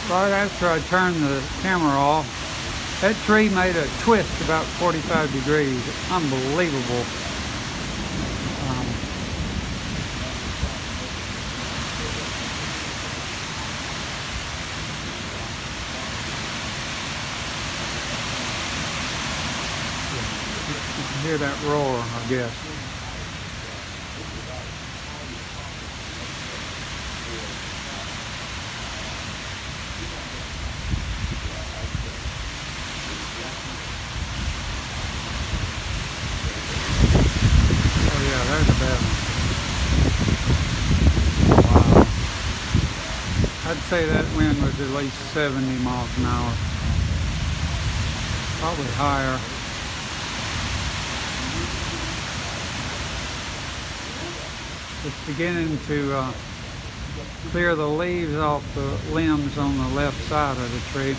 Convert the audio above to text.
Right after I turned the camera off, that tree made a twist about 45 degrees. Unbelievable. You can hear that roar, I guess. Oh yeah, there's a bad one. Wow. I'd say that wind was at least 70 miles an hour. Probably higher. It's beginning to clear the leaves off the limbs on the left side of the tree.